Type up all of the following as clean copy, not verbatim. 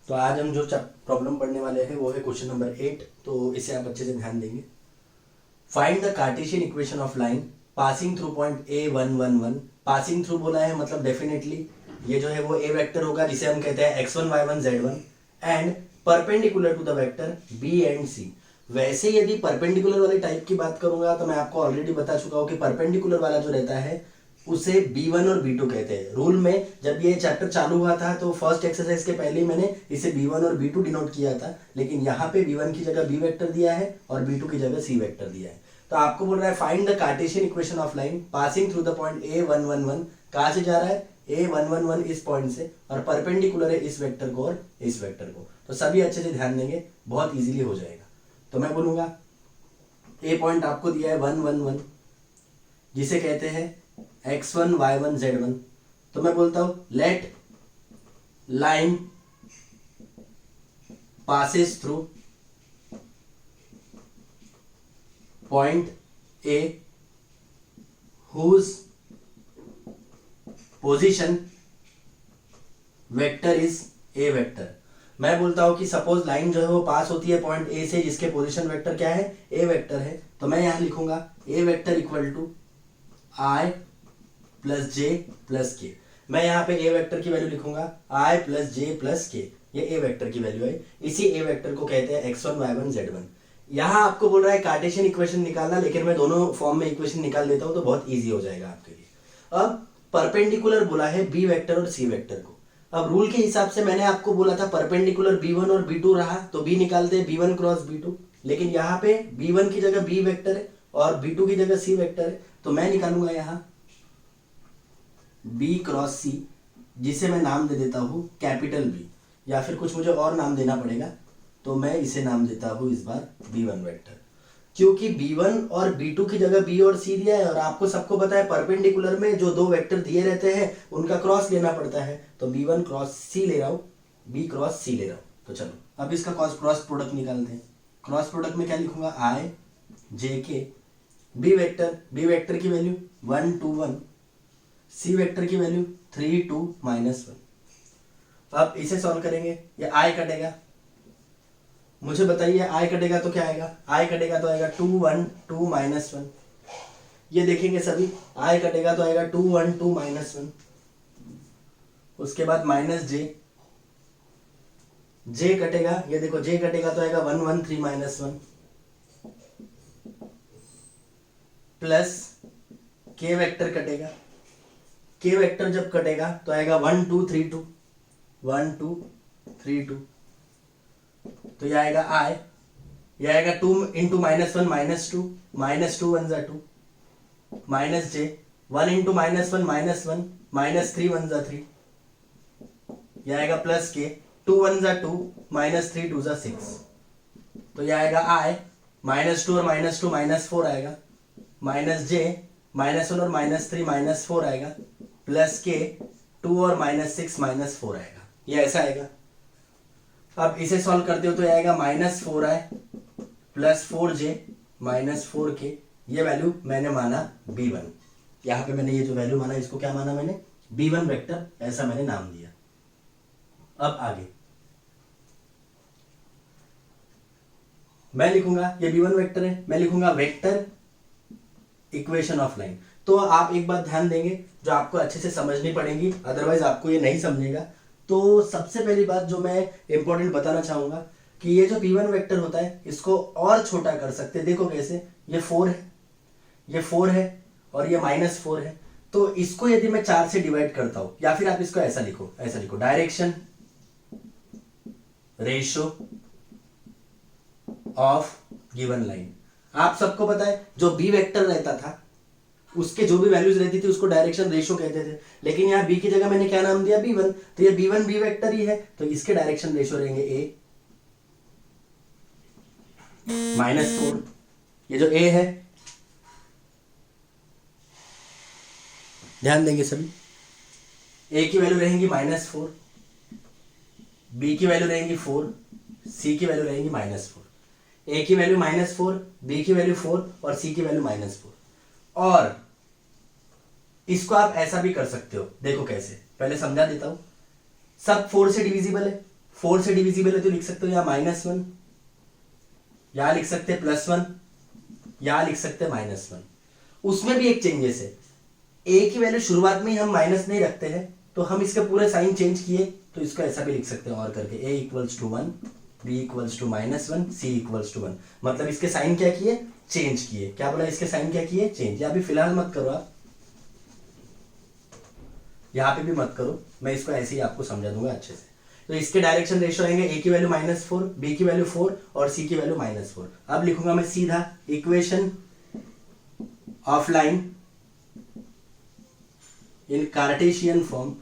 तो आज हम जो प्रॉब्लम पढ़ने वाले हैं वो है क्वेश्चन नंबर 8। तो इसे आप अच्छे से ध्यान देंगे। Find the Cartesian equation of line passing through point A111। Passing through बोला है मतलब डेफिनेटली ये जो है वो ए वेक्टर होगा जिसे हम कहते हैं x1 y1 z1 and perpendicular to the vector b and c। वैसे यदि परपेंडिकुलर वाले टाइप की बात करूंगा तो मैं आपको ऑलरेडी बता चुका हूं कि परपेंडिकुलर वाला जो रहता है उसे B1 और B2 कहते हैं। रूल में जब ये चैप्टर चालू हुआ था तो फर्स्ट एक्सरसाइज के पहले ही मैंने इसे B1 और B2 डिनोट किया था, लेकिन यहाँ पे B1 की जगह B वेक्टर दिया है और B2 की जगह C वेक्टर दिया है। तो आपको बोल रहा है find the Cartesian equation of line passing through the point A111। कहाँ से जा रहा है? A111 इस पॉइंट से, और परपेंडिकुलर है इस वेक्टर को और इस वेक्टर को। तो सभी अच्छे से ध्यान देंगे, बहुत इजीली हो जाएगा। तो मैं बोलूंगा ए पॉइंट आपको दिया है 111 जिसे कहते हैं x1 y1 z1। तो मैं बोलता हूं let line passes through point A whose position vector is A vector. मैं बोलता हूं कि सपोज लाइन जो है वो पास होती है पॉइंट A से जिसके पोजीशन वेक्टर क्या है? A वेक्टर है। तो मैं यहां लिखूंगा A vector equal to I plus J plus K. मैं यहाँ पे ए वेक्टर की वैल्यू लिखूंगा आई प्लस जे प्लस के। ये ए वेक्टर की वैल्यू है। इसी ए वेक्टर को कहते हैं x1 y1 z1। यहाँ आपको बोल रहा है कार्टेशियन इक्वेशन निकालना, लेकिन मैं दोनों फॉर्म में इक्वेशन निकाल देता हूं तो बहुत इजी हो जाएगा आपके लिए। अब परपेंडिकुलर बोला है बी वेक्टर और सी वेक्टर को। अब रूल के हिसाब से मैंने आपको बोला था परपेंडिकुलर b1 और b2 रहा तो b निकालते हैं b1 क्रॉस b2, लेकिन यहाँ पे b1 की जगह b वेक्टर है और b2 की जगह c वेक्टर है। तो मैं निकालूंगा यहाँ B क्रॉस C, जिसे मैं नाम दे देता हूँ कैपिटल B, या फिर कुछ मुझे और नाम देना पड़ेगा तो मैं इसे नाम देता हूँ इस बार B1 वेक्टर, क्योंकि B1 और B2 की जगह B और C दिया है और आपको सबको पता है परपेंडिकुलर में जो दो वेक्टर दिए रहते हैं उनका क्रॉस लेना पड़ता है। तो B1 क्रॉस C ले रहा हूँ, B क्रॉस C ले रहा हूँ। तो चलो अब इसका क्रॉस प्रोडक्ट निकालते हैं। क्रॉस प्रोडक्ट में क्या लिखूंगा? I J K। B vector की वैल्यू 1 2 1, सी वेक्टर की वैल्यू 3 2 -1। अब इसे सॉल्व करेंगे, ये आई कटेगा। मुझे बताइए आई कटेगा तो क्या आएगा? आई कटेगा तो आएगा 2 1 2 -1। ये देखेंगे सभी, आई कटेगा तो आएगा 2 1 2 -1। उसके बाद माइनस जे कटेगा, ये देखो जे कटेगा तो आएगा 1 1 3 -1 प्लस के वेक्टर कटेगा। के वेक्टर जब कटेगा तो आएगा 1 2 3 2 1 2 3 2। तो ये आएगा आई, ये आएगा 2 इंटू -1 -2 -2 1 जा 2 माइनस जे 1 इंटू -1 -1 -3 1 जा 3। ये आएगा प्लस के 2 1 जा 2 -3 2 जा 6। तो ये आएगा आई -2 और -2 -4 आएगा, माइनस जे -1 और -3 -4 आएगा, प्लस के 2 और -6 -4 आएगा। ये ऐसा आएगा। अब इसे सॉल्व करते हो तो ये आएगा -4i प्लस 4j -4k। ये वैल्यू मैंने माना B1। यहाँ पे मैंने ये जो वैल्यू माना इसको क्या माना मैंने? B1 वेक्टर, ऐसा मैंने नाम दिया। अब आगे मैं लिखूंगा, ये B1 वेक्टर है, मैं लिखूंगा वेक्टर इक्वेशन ऑफ लाइन। तो आप एक बात ध्यान देंगे जो आपको अच्छे से समझनी पड़ेगी, अदरवाइज आपको ये नहीं समझेगा। तो सबसे पहली बात जो मैं इंपॉर्टेंट बताना चाहूंगा कि ये जो B1 वेक्टर होता है इसको और छोटा कर सकते हैं। देखो कैसे, ये 4 है, ये 4 है और ये -4 है। तो इसको यदि मैं 4 से डिवाइड करता हूं, या फिर आप इसको ऐसा लिखो direction ratio of given line. आप सबको पता है जो B वेक्टर रहता था उसके जो भी वैल्यूज रहती थी उसको डायरेक्शन रेशियो कहते थे, लेकिन यहाँ B की जगह मैंने क्या नाम दिया? B1। तो ये B1 B वेक्टर ही है तो इसके डायरेक्शन रेशियो रहेंगे A -4। ये जो A है, ध्यान देंगे सभी, A की वैल्यू रहेंगी -4, B की वैल्यू रहेंगी 4, C की वैल्यू रहेंगी -4। A की वैल्यू -4, B की वैल्यू 4 और C की वैल्यू -4। और इसको आप ऐसा भी कर सकते हो, देखो कैसे, पहले समझा देता हूं। सब 4 से डिविजिबल है, 4 से डिविजिबल है तो लिख सकते हो या -1, या लिख सकते हैं +1, या लिख सकते हैं -1। उसमें भी एक चेंजेस है, ए की वैल्यू शुरुआत में ही हम माइनस नहीं रखते हैं, तो हम इसके पूरे साइन चेंज किए तो इसको ऐसा भी लिख सकते हैं और करके a = 1, b = -1, c = 1। मतलब इसके साइन क्या किए, चेंज किए। क्या बोला, इसके साइन क्या किए, चेंज। या अभी फिलहाल मत करो आप, यहाँ पे भी मत करो, मैं इसको ऐसे ही आपको समझा दूंगा अच्छे से। तो इसके डायरेक्शन रेशियो आएंगे, a की वैल्यू -4, b की वैल्यू 4 और c की वैल्यू -4। अब लिखूंगा मैं सीधा equation of line in Cartesian form.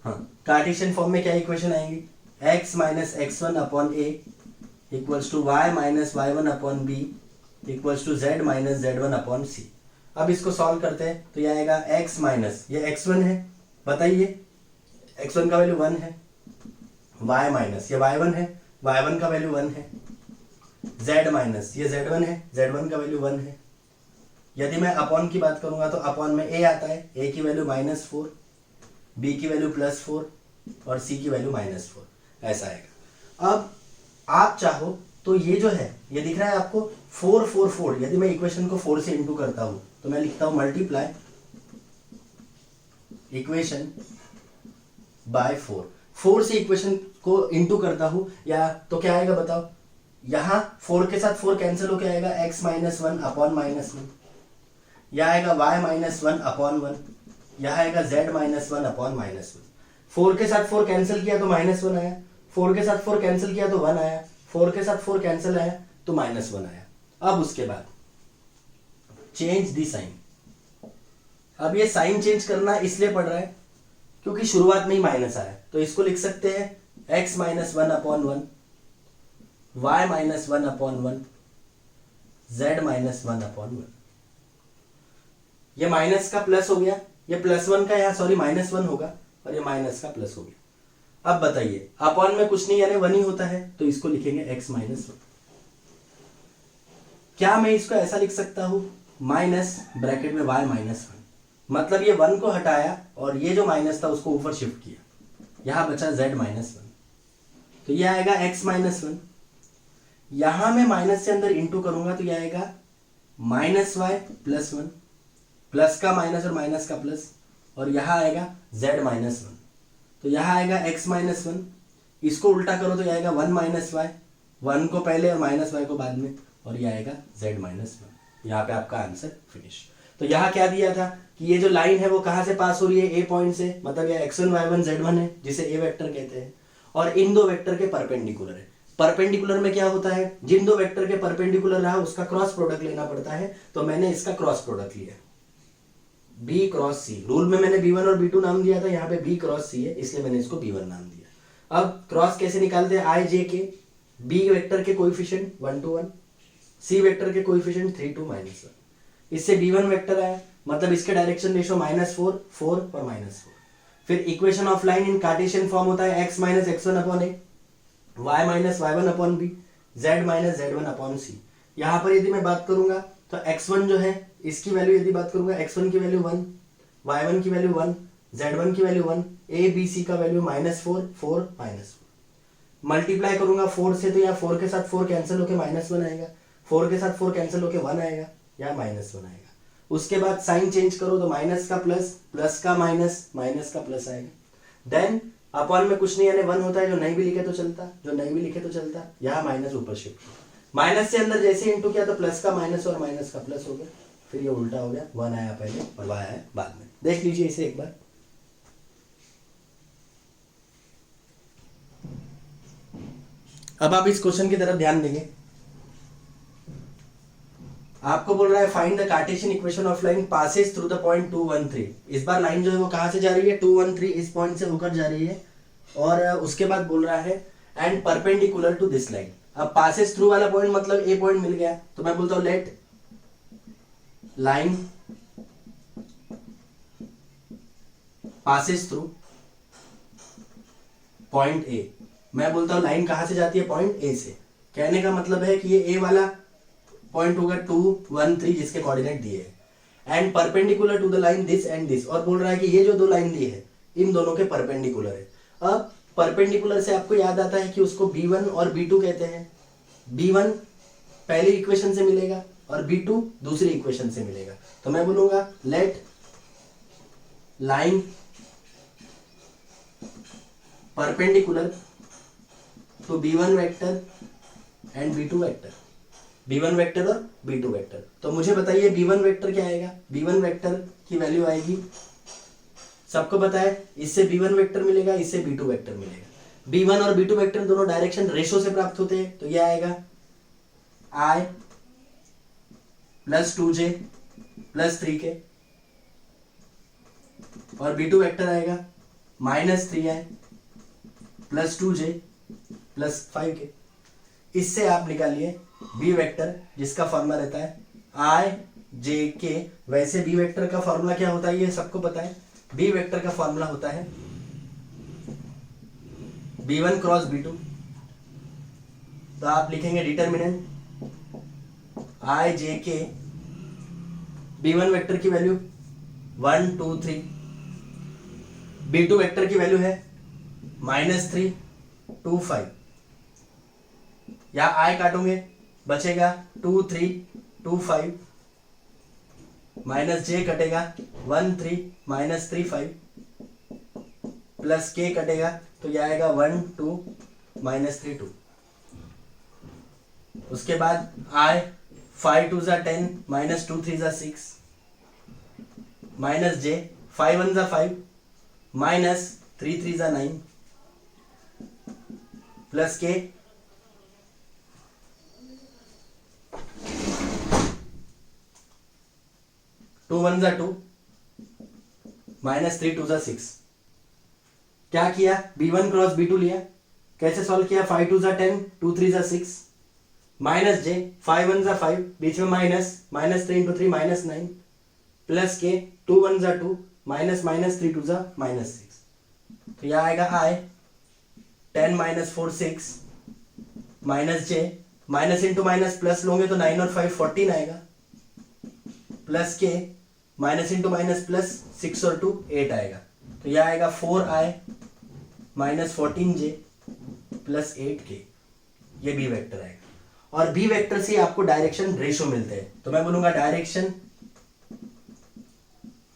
हाँ, कार्टेशियन फॉर्म में क्या इक्वेशन आएंगी, x - x1 upon a equals to y - y1 upon b equals to z - z1 upon c। अब इसको सॉल्व करते हैं तो यह आएगा x माइनस, ये x1 है, बताइए x1 का वैल्यू 1 है, y माइनस ये y1 है, y1 का वैल्यू 1 है, z माइनस ये z1 है, z1 का वैल्यू 1 है। यदि मैं अपॉन की बात करूंगा तो अपॉन में a आता है, a की वैल्यू -4, b की वैल्यू +4 और c की वैल्यू -4, ऐसा आएगा। अब आप चाहो तो ये जो है, ये दिख रहा है आपको 4 4 4, यदि मैं इक्वेशन को 4 से इंटू करता हूं तो मैं लिखता हूं मल्टीप्लाई इक्वेशन बाय 4। 4 से इक्वेशन को इंटू करता हूं या तो क्या आएगा बताओ, यहां 4 के साथ 4 कैंसिल होकर आएगा x - 1 अपॉन -1, यह आएगा y - 1 अपॉन 1, यह आएगा z - 1 अपॉन -1। 4 के साथ 4 कैंसिल किया तो -1 आया, 4 के साथ 4 कैंसिल किया तो 1 आया, 4 के साथ 4 कैंसिल आया तो -1 आया। अब उसके बाद चेंज दी साइन। अब ये साइन चेंज करना इसलिए पड़ रहा है क्योंकि शुरुआत में ही माइनस आया, तो इसको लिख सकते हैं x - 1 upon 1, y - 1 upon 1, z - 1 upon 1। ये माइनस का प्लस हो गया, ये +1 का यहाँ सॉरी -1 होगा और ये माइनस का प्लस हो गया। अब बताइए अपॉन में कुछ नहीं यानी 1 ही होता है, तो इसको लिखेंगे x - 1। क्या मैं इसको ऐसा लिख सकता हूं, माइनस ब्रैकेट में y - 1, मतलब ये 1 को हटाया और ये जो माइनस था उसको ऊपर शिफ्ट किया, यहां बचा z - 1, तो ये आएगा x - 1। यहां मैं माइनस से अंदर इंटू करूंगा तो ये आएगा -y + 1, प्लस का माइनस और माइनस का प्लस, और यहां आएगा z - 1, तो यहां आएगा x - 1। इसको उल्टा करो तो ये आएगा 1 - y, 1 को पहले और -y को बाद में, और ये आएगा z - 1। यहाँ पे आपका आंसर फिनिश। तो यहाँ क्या दिया था कि ये जो लाइन है वो कहाँ से पास हो रही है, a पॉइंट से, मतलब ये x1 y1 z1 है जिसे a वेक्टर कहते हैं, और इन दो वेक्टर के परपेंडिकुलर है। परपेंडिकुलर में क्या होता है, जिन दो वेक्टर के परपेंडिकुलर रहा उसका क्रॉस प्रोडक्ट लेना पड़ता है, तो मैंने इसका क्रॉस प्रोडक्ट लिया b क्रॉस c। रूल में मैंने b1 और b2 नाम दिया था, यहाँ पे b क्रॉस c है इसलिए मैंने इसको b1 नाम दिया। अब क्रॉस कैसे निकालते हैं, i j के, b वेक्टर के कोएफिशिएंट 1 to 1, c वेक्टर के कोएफिशिएंट 3 to -1, इससे b1 वेक्टर आया, मतलब इसके डायरेक्शन रेशियो -4 4 और -4। फिर equation of line in Cartesian form होता है x - x1 upon a, y - y1 upon b, z - z1 upon c। यहाँ पर यदि मैं बात करूंगा तो x1 जो है इसकी वैल्यू यदि बात करूंगा, x1 की वैल्यू 1, y1 की वैल्यू 1, z1 की वैल्यू 1, a b c का वैल्यू -4 4 -4। मल्टीप्लाई करूंगा 4 से तो यहाँ 4 के साथ 4 कैंसिल होकर -1 आएगा, 4 के साथ 4 कैंसिल होकर 1 आएगा, या -1 आएगा। उसके बाद साइन चेंज करो तो माइनस का प्लस, प्लस का माइनस, माइनस का प्लस आएगा। देन अपॉन में कुछ नहीं यानी 1 होता है, जो नहीं भी लिखे तो चलता, जो नहीं भी लिखे तो चलता, यहाँ माइनस ऊपर शिफ्ट, माइनस से अंदर जैसे इंटू किया तो प्लस का माइनस और माइनस का प्लस हो गया, फिर ये उल्टा हो गया, 1 आया पहले और y आया बाद में। देख लीजिए इसे एक बार। अब आप इस क्वेश्चन की तरफ ध्यान देंगे, आपको बोल रहा है find the Cartesian equation of line passes through the point 2 1 3। इस बार लाइन जो है वो कहां से जा रही है, 2 1 3 इस पॉइंट से होकर जा रही है, और उसके बाद बोल रहा है and perpendicular to this line. अब पासेस थ्रू वाला पॉइंट मतलब ए पॉइंट मिल गया, तो मैं बोलता हूं let line passes through point A. मैं बोलता हूं लाइन कहां से जाती है, पॉइंट ए से। कहने का मतलब है कि ये ए वाला पॉइंट होगा 2 1 3 जिसके कोऑर्डिनेट दिए हैं, and perpendicular to the line this and this, और बोल रहा है कि ये जो दो लाइन दी है इन दोनों के परपेंडिकुलर है। अब परपेंडिकुलर से आपको याद आता है कि उसको B1 और B2 कहते हैं। B1 पहली इक्वेशन से मिलेगा और B2 दूसरी इक्वेशन से मिलेगा। तो मैं बोलूंगा let line perpendicular to B1 vector and B2 vector, B1 vector और B2 वेक्टर। तो मुझे बताइए B1 वेक्टर क्या आएगा? B1 वेक्टर की वैल्यू आएगी, सबको पता है, इससे B1 वेक्टर मिलेगा, इससे B2 वेक्टर मिलेगा। B1 और B2 वेक्टर दोनों डायरेक्शन रेशो से प्राप्त होते हैं, तो यह आएगा I plus 2j plus 3k और B2 वेक्टर आएगा minus 3i plus 2j plus 5k। इससे आप निकालिए बी वेक्टर, जिसका फॉर्मूला रहता है आई जे के। वैसे बी वेक्टर का फॉर्मूला क्या होता है ये सबको पता है। बी वेक्टर का फॉर्मूला होता है B1 क्रॉस B2। तो आप लिखेंगे डिटर्मिनेंट आई जे के, B1 वेक्टर की वैल्यू 1 2 3, B2 वेक्टर की वैल्यू है -3 2 5। या आई काटोगे बचेगा 2 3 2 5 माइनस जे कटेगा 1 3 माइनस 3 5 प्लस के कटेगा तो यह आएगा 1 2 माइनस 3 2। उसके बाद आई 5 2 10 माइनस 2 3 6 माइनस जे 5 1 5 माइनस 3 3 9 प्लस के 2 1 2 माइनस 3 2 6। क्या किया? B1 क्रॉस B2 लिया। कैसे सॉल्व किया? 5 2 10 2 3 6 माइनस जे 5 1 5 बीच में minus minus 3 into 3 minus 9 plus के 2 1 2 माइनस माइनस 3 2 माइनस 6। तो यह आएगा आई 10 माइनस 4 6 माइनस जे माइनस इंटू माइनस प्लस लोगे तो 9 और 5 14 आएगा प्लस के माइनस इंटू माइनस प्लस 6 और 2 8 आएगा। तो यह आएगा 4i minus 14j plus 8k। ये बी वेक्टर आएगा। और बी वेक्टर से आपको डायरेक्शन रेशो मिलते हैं। तो मैं बोलूंगा direction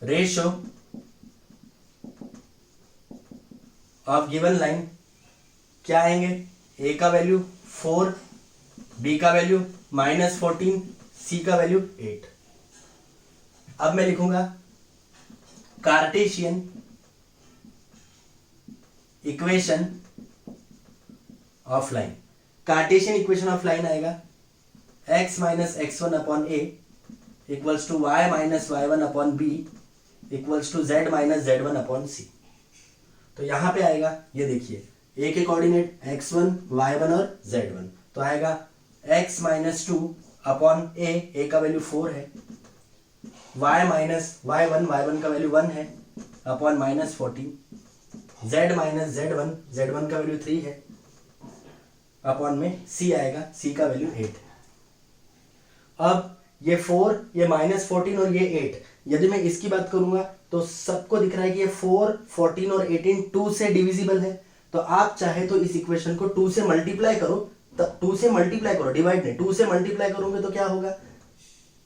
ratio of given line क्या आएंगे? ए का वैल्यू 4, बी का वैल्यू -14, सी का वैल्यू 8। अब मैं लिखूंगा Cartesian equation of line. Cartesian equation of line आएगा x minus x1 upon a equals to y minus y1 upon b equals to z minus z1 upon c। तो यहां पे आएगा, ये देखिए a के कोऑर्डिनेट x1 y1 और z1। तो आएगा x माइनस 2 अपॉन a का वैल्यू 4 है, y माइनस y1 का वैल्यू 1 है upon minus 14, z minus z1 का वैल्यू 3 है अपॉन में c आएगा, c का वैल्यू 8 है। अब ये 4, ये -14 और ये 8, यदि मैं इसकी बात करूंगा तो सबको दिख रहा है कि ये 4, 14 और 18 2 से डिविजिबल है। तो आप चाहे तो इस इक्वेशन को 2 से मल्टीप्लाई करो, तो 2 से मल्टीप्लाई करो, डिवाइड नहीं, 2 से मल्टीप्लाई करोगे तो क्या होगा?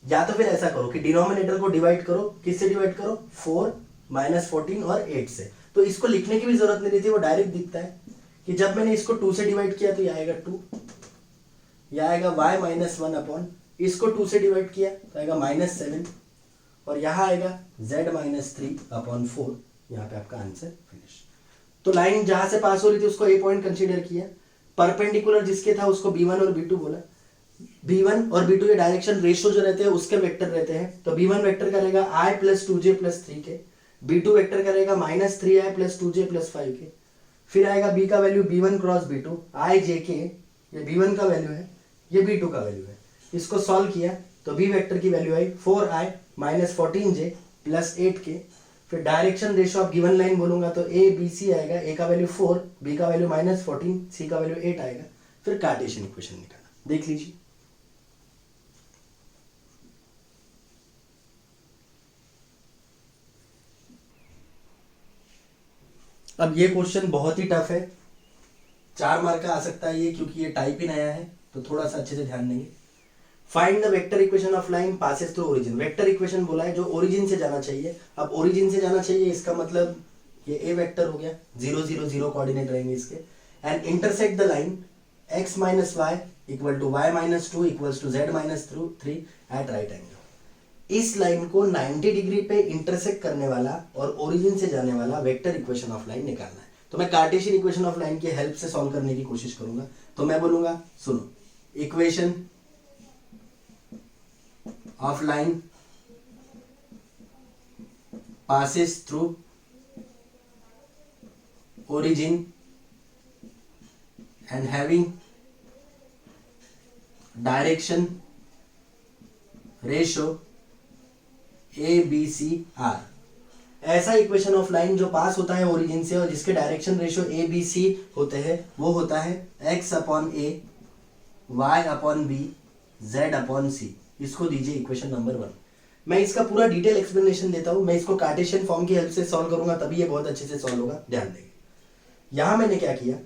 या तो फिर ऐसा करो कि डिनोमिनेटर को डिवाइड करो, किससे डिवाइड करो? 4 -14 और 8 से। तो इसको लिखने की भी जरूरत नहीं रहती, वो डायरेक्ट दिखता है कि जब मैंने इसको 2 से डिवाइड किया तो यह आएगा 2, यह आएगा y माइनस 1 अपॉन, इसको 2 से डिवाइड किया तो आएगा -7 और यहाँ आएगा z माइनस 3 अपॉन 4। यहाँ पे आपका आंसर फिनिश। तो लाइन जहां से पास हो रही थी उसको ए पॉइंट कंसीडर किया, परपेंडिकुलर जिसके था उसको B1 और B2 बोला। B1 और B2 के डायरेक्शन रेशियो जो रहते हैं उसके वेक्टर रहते हैं। तो B1 वेक्टर का रहेगा i plus 2j plus 3k, B2 vector का रहेगा -3i plus 2j plus 5k। फिर आएगा b का value B1 cross B2 i j k, ये B1 का वैल्यू है, ये B2 का वैल्यू है। इसको सॉल्व किया तो B वेक्टर की वैल्यू आई 4i minus 14j plus 8k। फिर direction ratio of given line बोलूंगा तो a b c आएगा, a का वैल्यू 4, b का वैल्यू -14, c का वैल्यू 8 आएगा। फिर कार्टेशियन इक्वेशन निकालना, देख लीजिए। अब ये क्वेश्चन बहुत ही टफ है, 4 मार्क का आ सकता है ये, क्योंकि ये टाइप ही नया है, तो थोड़ा सा अच्छे से ध्यान देंगे। Find the vector equation of line passes through origin. Vector equation बोला है जो ओरिजिन से जाना चाहिए। अब ओरिजिन से जाना चाहिए इसका मतलब ये ए वेक्टर हो गया, 0 0 0 कोऑर्डिनेट रहेंगे इसके, and intersect the line x minus Y equal to Y minus 2 equals to z minus 3 at right angle. इस लाइन को 90 डिग्री पे इंटरसेक्ट करने वाला और ओरिजिन से जाने वाला वेक्टर इक्वेशन ऑफ लाइन निकालना है। तो मैं कार्टेशियन इक्वेशन ऑफ लाइन की हेल्प से सॉल्व करने की कोशिश करूंगा। तो मैं बोलूंगा सुनो, equation of line passes through origin and having direction ratio a b c r। ऐसा इक्वेशन ऑफ लाइन जो पास होता है ओरिजिन से और जिसके direction ratio A B C होते हैं वो होता है x upon A, y upon B, z upon C. इसको दीजिए इक्वेशन नंबर 1। मैं इसका पूरा डिटेल एक्सप्लेनेशन देता हूं। मैं इसको कार्टेशियन फॉर्म की हेल्प से सॉल्व करूंगा, तभी ये बहुत अच्छे से सॉल्व होगा। ध्यान देंगे यहां मैंने क्या किया,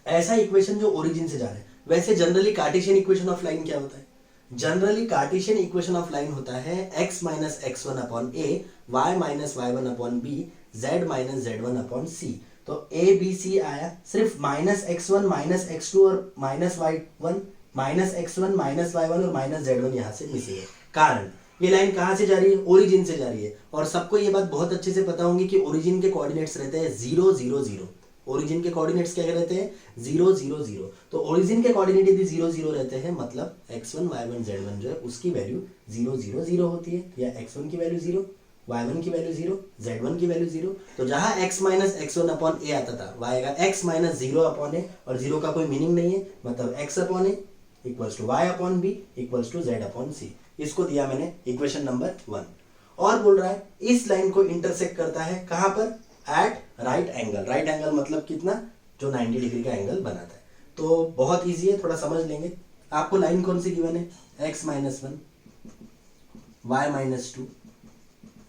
ऐसा इक्वेशन जो ओरिजिन से जा रहा है। वैसे generally Cartesian equation of line क्या होता है? Generally Cartesian equation of line होता है x minus x1 upon A, y minus y1 upon B, z minus z1 upon C. तो a b c आया, सिर्फ माइनस x1 माइनस x2 और minus y1, minus x1 minus y1 और minus z1 यहां से missing है। कारण ये लाइन कहां से जा रही है? ओरिजिन से जा रही है। और सबको ये बात बहुत अच्छे से पता होंगी कि ओरिजिन के कोऑर्डिनेट्स रहते हैं 0 0 0। ओरिजिन के कोऑर्डिनेट्स क्या रहते हैं? 0 0 0। तो ओरिजिन के कोऑर्डिनेट यदि 0 0 रहते हैं मतलब x1 y1 z1 जो है उसकी वैल्यू 0 0 0 होती है, या x1 की वैल्यू 0, y1 की वैल्यू 0, z1 की वैल्यू 0। तो जहां x माइनस x1 अपॉन ए आता था वह आएगा x माइनस 0 अपॉन ए, और 0 का कोई मीनिंग नहीं है, मतलब x upon A equals to y upon B equals to z upon C. इसको दिया मैंने इक्वेशन नंबर 1। और बोल रहा है इस लाइन को इंटरसेक्ट करता है कहां पर? At right angle. Right angle मतलब कितना? जो 90 डिग्री का एंगल बनाता है। तो बहुत इजी है, थोड़ा समझ लेंगे। आपको लाइन कौन सी गिवन है? x minus 1, y minus 2,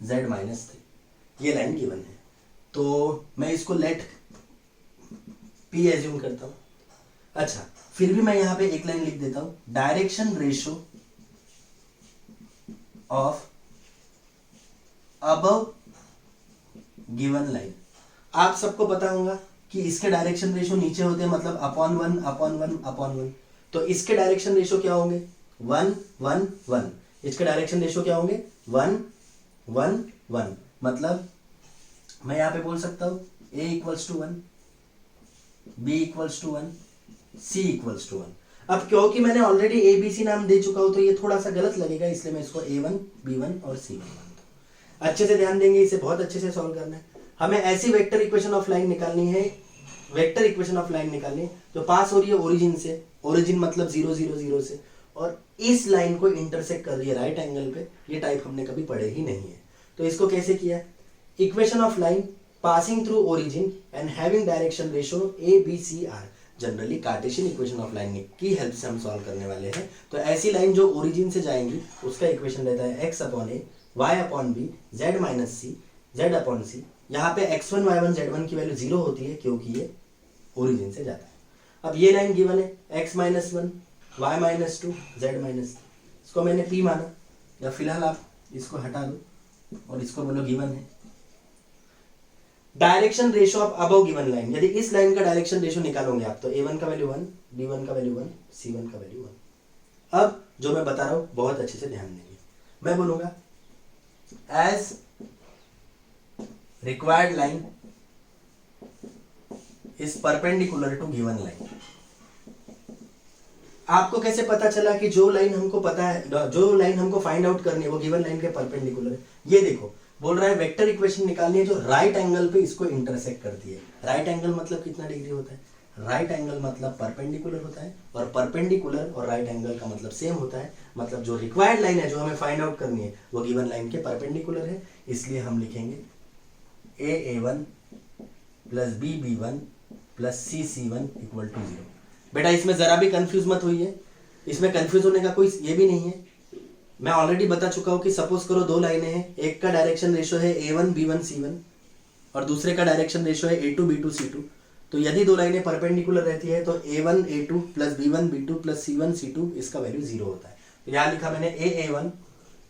z minus 3, ये लाइन गिवन है। तो मैं इसको लेट p एज्यूम करता हूं। अच्छा, फिर भी मैं यहां पे एक लाइन लिख देता हूं, direction ratio of above given line. आप सबको पता होगा कि इसके डायरेक्शन रेशियो नीचे होते हैं, मतलब अपॉन 1 अपॉन 1 अपॉन 1। तो इसके डायरेक्शन रेशियो क्या होंगे? 1 1 1। इसके डायरेक्शन रेशियो क्या होंगे? 1 1 1। मतलब मैं यहां पे बोल सकता हूं a equals to 1, b equals to 1, c equals to 1। अब क्योंकि मैंने ऑलरेडी ए बी सी नाम दे चुका हूं तो ये थोड़ा सा गलत लगेगा, इसलिए मैं इसको a1 b1 और c1 मानता हूं। अच्छे से ध्यान देंगे, इसे बहुत अच्छे से सॉल्व करना है। हमें ऐसी वेक्टर इक्वेशन ऑफ लाइन निकालनी है, वेक्टर इक्वेशन ऑफ लाइन निकालनी है जो पास हो रही है ओरिजिन से। ओरिजिन मतलब 0 0 0 से, और इस लाइन को इंटरसेक्ट कर रही है राइट एंगल पे। ये टाइप हमने कभी पढ़े ही नहीं है। तो इसको कैसे किया? Equation of line passing through origin and having direction ratio A B C are. Generally Cartesian equation of line की हेल्प से हम सॉल्व करने वाले हैं। तो ऐसी लाइन जो ओरिजिन से जाएंगी उसका इक्वेशन रहता है x upon A, y upon B, z minus C, z upon C. यहाँ पे x1 y1 z1 की वैल्यू 0 होती है क्योंकि ये ओरिजिन से जाता है। अब ये लाइन गिवन है x minus 1, y minus 2, z minus 3। इसको मैंने p माना, या फिलहाल आप इसको हटा दो और इसको बोलो गिवन है। Direction ratio of above given line, यदि इस लाइन का डायरेक्शन रेशियो निकालोगे आप तो a1 का वैल्यू 1, b1 का वैल्यू 1, c1 का वैल्यू 1। अब जो मैं बता रहा हूं बहुत अच्छे से ध्यान देंगे। मैं बोलूंगा as required line is perpendicular to given line. आपको कैसे पता चला कि जो लाइन हमको पता है, जो लाइन हमको फाइंड आउट करनी है वो गिवन लाइन के परपेंडिकुलर है? ये देखो, बोल रहा है वेक्टर इक्वेशन निकालनी है जो राइट एंगल पे इसको इंटरसेक्ट करती है। राइट एंगल मतलब कितना डिग्री होता है? राइट एंगल मतलब परपेंडिकुलर होता है, और परपेंडिकुलर और राइट एंगल का मतलब सेम होता है। मतलब जो रिक्वायर्ड लाइन है जो हमें फाइंड आउट करनी है वो गिवन लाइन के परपेंडिकुलर है। इसलिए हम लिखेंगे a1 plus b1 plus c1 equal to 0। बेटा इसमें जरा भी कंफ्यूज मत होइए, इसमें कंफ्यूज होने का कोई ये भी नहीं है। मैं ऑलरेडी बता चुका हूं कि सपोज करो दो लाइनें हैं, एक का डायरेक्शन रेशियो है a1 b1 c1 और दूसरे का डायरेक्शन रेशियो है a2 b2 c2। तो यदि दो लाइनें परपेंडिकुलर रहती है तो a1 a2 plus b1 b2 plus c1 c2 इसका वैल्यू 0 होता है। तो यहाँ लिखा मैंने a1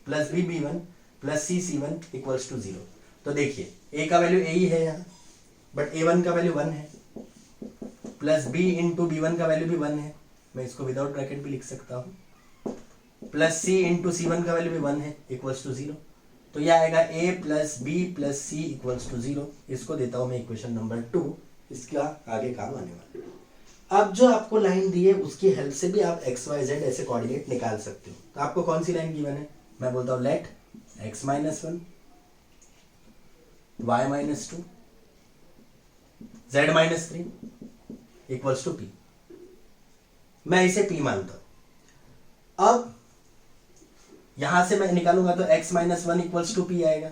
plus b b1 plus c c1 equals to 0। तो देखिए a का वैल्यू a ही है यहाँ, बट a1 का वैल्यू 1 है, प्लस b इंटू b1 का वैल्यू भी 1 है, मैं इसको विदाउट ब्रैकेट भी लिख सकता हूँ, प्लस c इंटू c1 का वैल्यू भी 1 है इक्वल्स टू 0। तो यह आएगा a plus b plus c equals to 0। इसको देता हूँ मैं इक्वेशन नंबर 2, इसका आगे काम आने वाला है। अब जो आपको लाइन दी है उसकी हेल्प से भी आप एक्स वाई जेड ऐसे कोऑर्डिनेट निकाल सकते हो। तो आपको कौन सी लाइन गिवन है, मैं बोलता हूँ let x minus 1 y minus 2 z minus 3 equals to p। मैं इसे p मानता हूं। अब यहां से मैं निकालूंगा तो x minus 1 equals to p आएगा,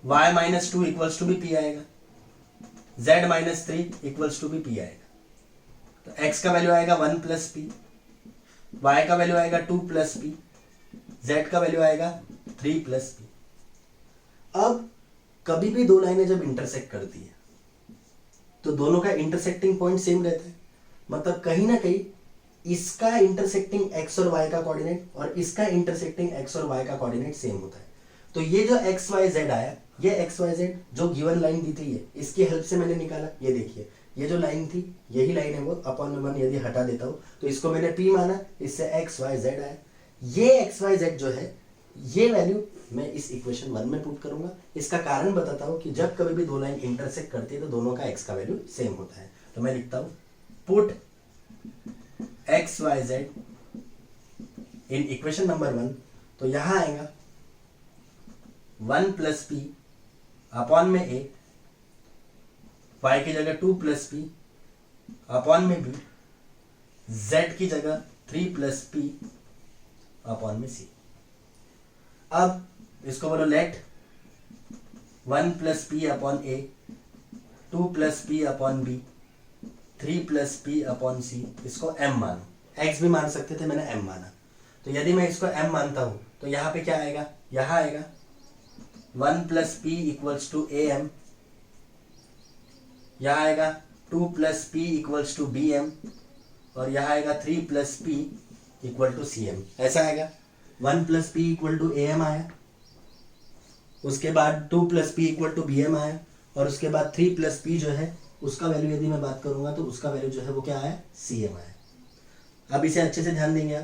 y माइनस 2 इक्वल्स टू भी p आएगा, z माइनस 3 इक्वल्स टू भी p आएगा। तो x का वैल्यू आएगा 1 प्लस p, y का वैल्यू आएगा 2 प्लस p, z का वैल्यू आएगा 3 प्लस p। अब कभी भी दो लाइनें जब इंटरसेक्ट करती है तो दोनों का इंटरसेक्टिंग पॉइंट सेम रहता है, मतलब कहीं ना कहीं इसका इंटरसेक्टिंग x और y का कोऑर्डिनेट और इसका इंटरसेक्टिंग x और y का कोऑर्डिनेट सेम होता है। तो ये जो x y z आया, ये x y z जो गिवन लाइन दी थी ये, इसकी हेल्प से मैंने निकाला। ये देखिए ये जो लाइन थी यही लाइन है वो, अपॉन में 1 यदि हटा देता हूँ तो इसको मैंने p माना, इससे x y z आया। ये x y z जो है ये वैल्यू मैं इस इक्वेशन 1 में पुट करूंगा। इसका कारण बताता हूं कि जब कभी भी दो लाइन इंटरसेक्ट करती है तो दोनों का x का वैल्यू सेम होता है। तो मैं लिखता हूं put x y z in equation number 1। तो यहां आएगा 1 प्लस p अपॉन में a, y की जगह 2 प्लस p अपॉन में b, z की जगह 3 प्लस p अपॉन में c। अब इसको बोलो let 1 plus P upon A, 2 plus P upon B, 3 plus P upon C. इसको m मानो, x भी मान सकते थे, मैंने m माना। तो यदि मैं इसको m मानता हूं तो यहां पे क्या आएगा, यहां आएगा 1 plus P equals to A M, यहां आएगा 2 plus P equals to B M, और यहां आएगा 3 plus P equal to C M. ऐसा आएगा 1 plus P equal to A M आया, उसके बाद 2 plus P equal to B M आया, और उसके बाद 3 प्लस पी जो है उसका वैल्यू यदि मैं बात करूंगा तो उसका वैल्यू जो है वो क्या आया, सी एम आया। अब इसे अच्छे से ध्यान देंगे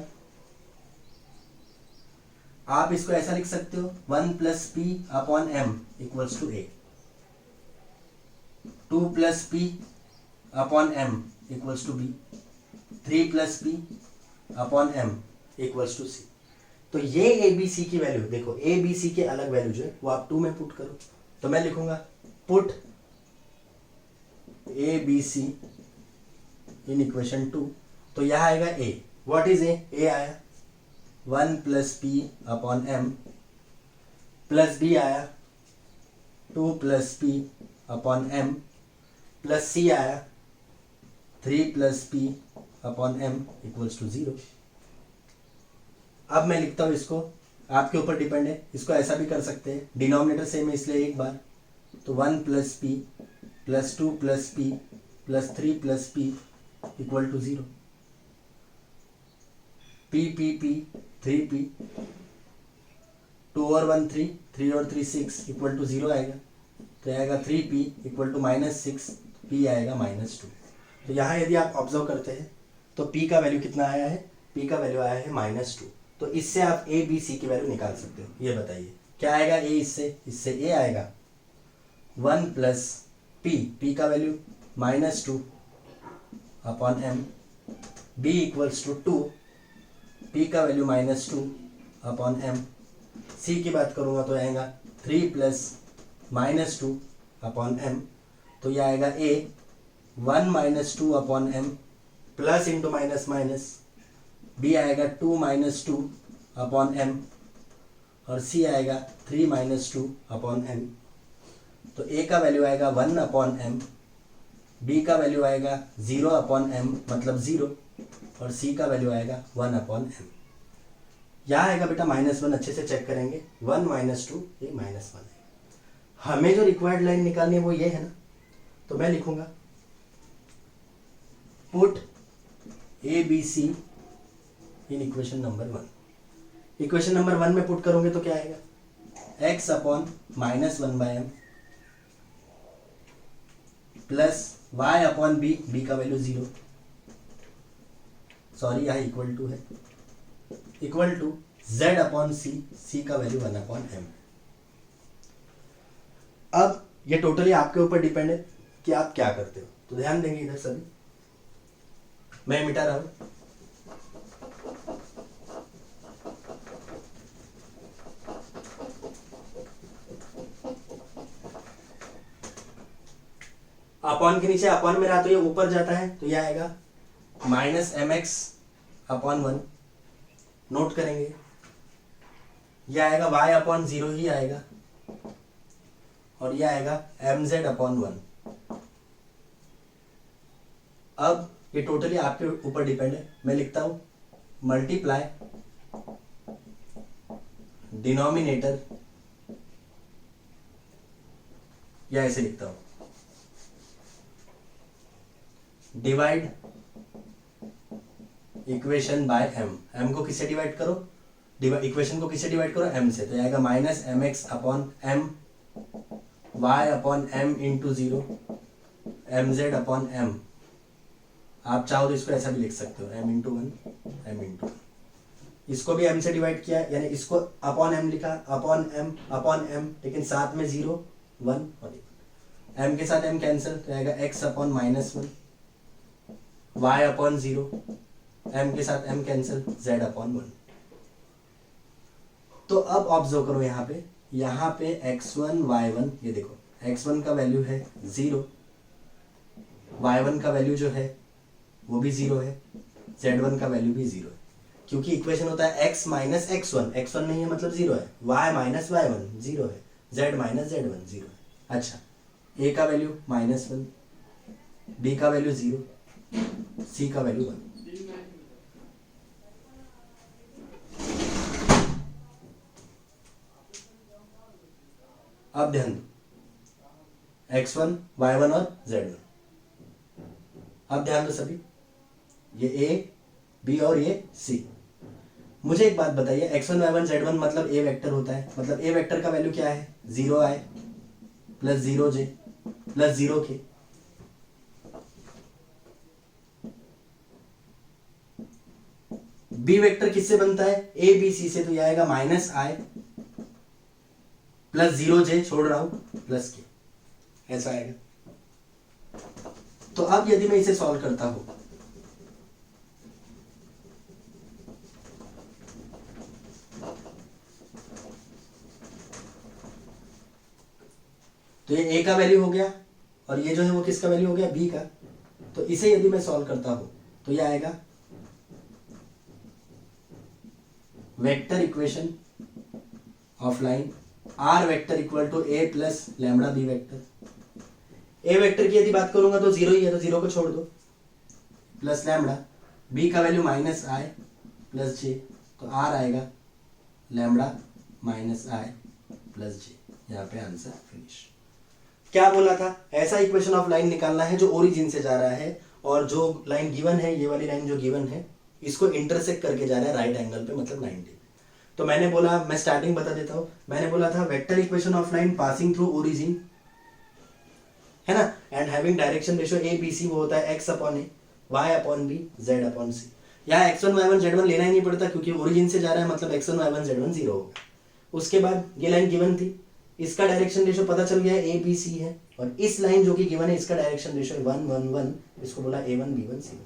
आप इसको ऐसा लिख सकते हो 1 plus P upon M equals to A, 2 plus P upon M equals to B, 3 plus P upon M equals to C. तो ये ए बी सी की वैल्यू देखो, ए बी सी के अलग वैल्यू जो है वो आप 2 में पुट करो। तो मैं लिखूंगा put A B C in equation 2। तो यह आएगा ए, व्हाट इज ए आया 1 plus P upon M, plus B आया 2 plus P upon M, plus C आया 3 plus P upon M equals to 0। अब मैं लिखता हूं इसको, आपके ऊपर डिपेंड है, इसको ऐसा भी कर सकते हैं, डिनोमिनेटर सेम है इसलिए एक बार। तो 1 plus P plus 2 plus P plus 3 plus P equal to 0। P P P 3 P, 2 और 1 3, 3 और 3 6 इक्वल टू 0 आएगा। तो आएगा 3 पी इक्वल टू -6, पी आएगा -2। तो यहाँ यदि आप ऑब्जर्व करते हैं तो पी का वैल्यू कितना आया है, पी का वैल्यू आया है -2। तो इससे आप ए बी सी की वैल्यू निकाल सकते हो। ये बताइए क्या आएगा ए, इससे ए आएगा 1 प्लस पी, पी का value -2 upon M, B equals to 2, P का वैल्यू -2 अपॉन एम, सी की बात करूँगा तो आएगा 3 प्लस -2 अपॉन एम। तो यह आएगा A 1 -2 upon M, plus into minus minus, B आएगा 2 -2 अपॉन एम, और सी आएगा 3 -2 अपॉन एम। तो ए का वैल्यू आएगा 1 अपॉन एम, बी का वैल्यू आएगा 0 अपॉन एम मतलब 0, और सी का वैल्यू आएगा 1 अपॉन एम। यहाँ आएगा बेटा -1, अच्छे से चेक करेंगे 1 -2 ये -1 है। हमें जो रिक्वायर्ड लाइन निकालनी है वो ये है ना। तो मैं लिखूंगा put A B C in equation number 1। Equation number 1 में पुट करोगे तो क्या आएगा, x upon -1/m plus y upon B, B का वैल्यू 0, सॉरी यहाँ इक्वल टू है, equal to z upon C, C का वैल्यू 1/m। अब ये टोटली आपके ऊपर डिपेंड है कि आप क्या करते हो, तो ध्यान देंगे इधर सभी, मैं मिटा रहा हूं। अपॉन के नीचे अपॉन में रहा तो ये ऊपर जाता है, तो ये आएगा -mx अपॉन 1, नोट करेंगे, ये आएगा y अपॉन 0 ही आएगा, और ये आएगा mz अपॉन 1। अब ये टोटली आपके ऊपर डिपेंड है, मैं लिखता हूं मल्टीप्लाई डिनोमिनेटर, या ऐसे लिखता हूं divide equation by m। m को किससे डिवाइड करो, इक्वेशन को किससे डिवाइड करो, m से, तो आएगा -mx upon m, y upon m into 0, mz upon m। आप चाहो तो इसको ऐसा भी लिख सकते हो m इंटू 1, m इंटू 1। इसको भी m से डिवाइड किया, यानी इसको अपॉन m लिखा, अपॉन m, लेकिन साथ में 0 1 और m के साथ m कैंसिल, तो आएगा x upon -1, y upon 0, m के साथ m कैंसिल, z अपॉन 1। तो अब ऑब्जर्व करो यहाँ पे x1 y1, ये देखो x1 का वैल्यू है 0, y1 का वैल्यू जो है वो भी 0 है, z1 का वैल्यू भी 0 है, क्योंकि इक्वेशन होता है x माइनस x1, x1 नहीं है मतलब 0 है, y माइनस y1 0 है, z माइनस z1 0 है। अच्छा, a का वैल्यू -1, b का वैल्यू 0, c का वैल्यू 1। अब ध्यान दो x1 y1 और z1। अब ध्यान दो सभी, ये a b और ये c। मुझे एक बात बताइए, x1 y1 z1 मतलब a वेक्टर होता है, मतलब a वेक्टर का वैल्यू क्या है, 0i plus 0j plus 0k। b vector किससे बनता है, a b c से, तो यह आएगा -i प्लस 0j, छोड़ रहा हूं, प्लस k, ऐसा आएगा। तो अब यदि मैं इसे सॉल्व करता हूं, तो ये a का वैल्यू हो गया, और ये जो है वो किसका वैल्यू हो गया, b का। तो इसे यदि मैं सॉल्व करता हूं तो ये आएगा vector equation of line r vector equal to a plus lambda b vector. a vector की यदि बात करूंगा तो 0 ही है, तो 0 को छोड़ दो, प्लस लैम्बडा, b का वैल्यू -i प्लस j, तो r आएगा लैम्बडा -i प्लस j। यहाँ पे आंसर फिनिश। क्या बोला था, ऐसा इक्वेशन ऑफ लाइन निकालना है जो ओरिजिन से जा रहा है, और जो लाइन गिवन है, ये वाली लाइन जो गिवन है, इसको इंटरसेक्ट करके जा रहा है राइट एंगल पे, मतलब 90। तो मैंने बोला, मैं स्टार्टिंग बता देता हूं, मैंने बोला था vector equation of line passing through origin, है ना, and having direction ratio a b c, वो होता है x upon a, y upon b, z upon c। यहाँ x1 y1 z1 लेना ही नहीं पड़ता, क्योंकि ओरिजिन से जा रहा है, मतलब x1 y1 z1 0 होगा। उसके बाद ये लाइन गिवन थी, इसका डायरेक्शन रेशियो पता चल गया a b c है, और इस लाइन जो कि गिवन है इसका डायरेक्शन रेशियो 1 1 1, इसको बोला a1 b1 c1।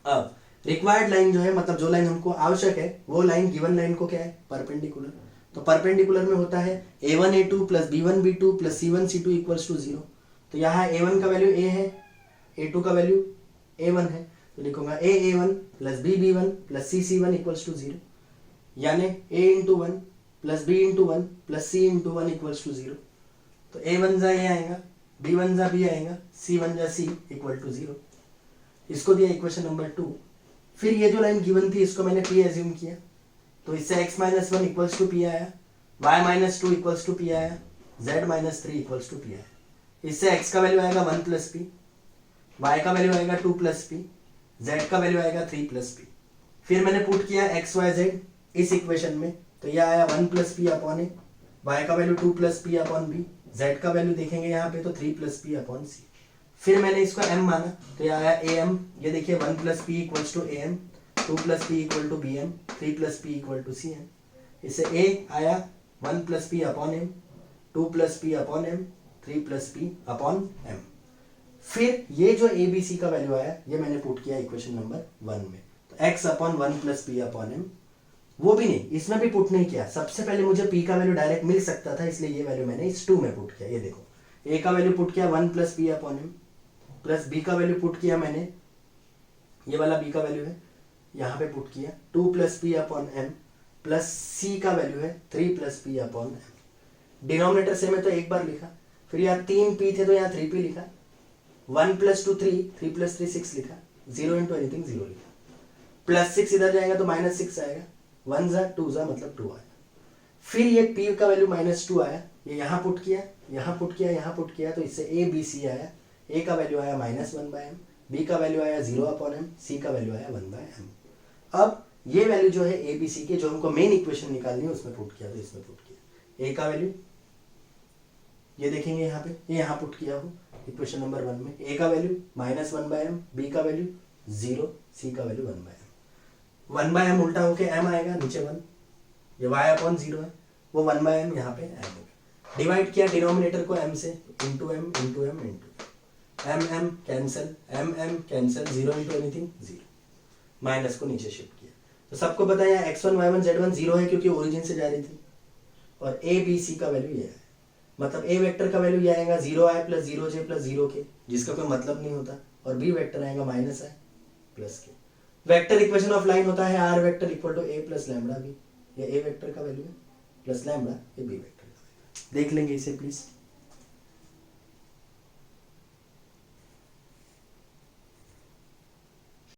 अब रिक्वायर्ड लाइन जो है, मतलब जो लाइन हमको आवश्यक है, वो लाइन गिवन लाइन को क्या है, परपेंडिकुलर। तो परपेंडिकुलर में होता है a1 a2 plus b1 b2 plus c1 c2 equals to 0। तो यहाँ a1 का वैल्यू a है, a2 का वैल्यू a1 है, तो लिखूंगा a a1 plus b b1 plus c c1 equals to 0, यानी a into 1 plus b into 1 plus c into 1 equals to 0। तो a1 जा ये आएगा, b1 जा b आएगा, c1 जा c इक्वल टू 0। इसको दिया इक्वेशन नंबर 2। फिर ये जो लाइन गिवन थी इसको मैंने p एज्यूम किया, तो इससे x minus 1 equals to p आया, y minus 2 equals to p आया, z minus 3 equals to p आया। इससे x का वैल्यू आएगा 1 प्लस पी, y का वैल्यू आएगा 2 प्लस पी, z का वैल्यू आएगा 3 प्लस पी। फिर मैंने पुट किया x y z इस इक्वेशन में, तो यह आया 1 plus P upon A, y का value 2 plus P upon B, z का वैल्यू देखेंगे यहाँ पे तो 3 प्लस पी अपॉन सी। फिर मैंने इसको m माना तो यह आया ए एम, ये देखिए 1 plus P equals to A M, 2 plus P equal to B M, 3 plus P equal to C M. इससे a आया 1 plus P upon M, 2 plus P upon M, 3 plus P upon M. फिर ये जो ए B सी का value आया ये मैंने put किया इक्वेशन नंबर 1 में, तो x upon 1 plus P upon M, वो भी नहीं, इसमें भी पुट नहीं किया। सबसे पहले मुझे p का वैल्यू डायरेक्ट मिल सकता था, इसलिए ये वैल्यू मैंने इस 2 में पुट किया। ये देखो a का वैल्यू पुट किया 1 plus P upon M, plus b का वैल्यू पुट किया मैंने, ये वाला b का वैल्यू है यहाँ पे पुट किया 2 plus P upon M, plus c का वैल्यू है 3 plus P upon M. Denominator से मैं तो एक बार लिखा, फिर यहाँ 3 p थे तो यहाँ 3p लिखा, 1 प्लस 2 3, 3 प्लस 3 6 लिखा, 0 इंटू एनीथिंग 0 लिखा, प्लस 6 इधर जाएगा तो माइनस 6 आएगा, 1 जा 2 जा मतलब 2 आया। फिर ये p का वैल्यू -2 आया, ये यहाँ पुट किया, यहाँ पुट किया, यहाँ पुट किया, तो इससे a b c आया। a का वैल्यू आया -1/m, b का वैल्यू आया 0/m, c का वैल्यू आया 1/m। अब ये वैल्यू जो है a b c के, जो हमको मेन इक्वेशन निकालनी है उसमें पुट किया, तो इसमें पुट किया। a का वैल्यू ये देखेंगे यहाँ पे, ये यहाँ पुट किया हो इक्वेशन नंबर 1 में, a का वैल्यू -1/m, b का वैल्यू 0, c का वैल्यू 1/m। 1/m उल्टा होके m आएगा, नीचे 1, ये y अपॉन 0 है, वो 1/m यहाँ पे m होगा। डिवाइड किया डिनोमिनेटर को m से, into m into m into m, m cancel, m cancel, 0 into anything 0, minus को नीचे शिफ्ट किया। तो सबको पता है यहाँ x1 y1 z1 0 है क्योंकि ओरिजिन से जा रही थी, और a b c का वैल्यू ये है, मतलब a वेक्टर का वैल्यू ये आएगा 0i plus 0j plus 0k, जिसका कोई मतलब नहीं होता, और b वेक्टर आएगा -i plus k। Vector equation of line होता है r vector equal to a plus lambda b, ये a वेक्टर का वैल्यू है, प्लस लैम्बडा ये b वेक्टर का वैल्यू। देख लेंगे इसे प्लीज।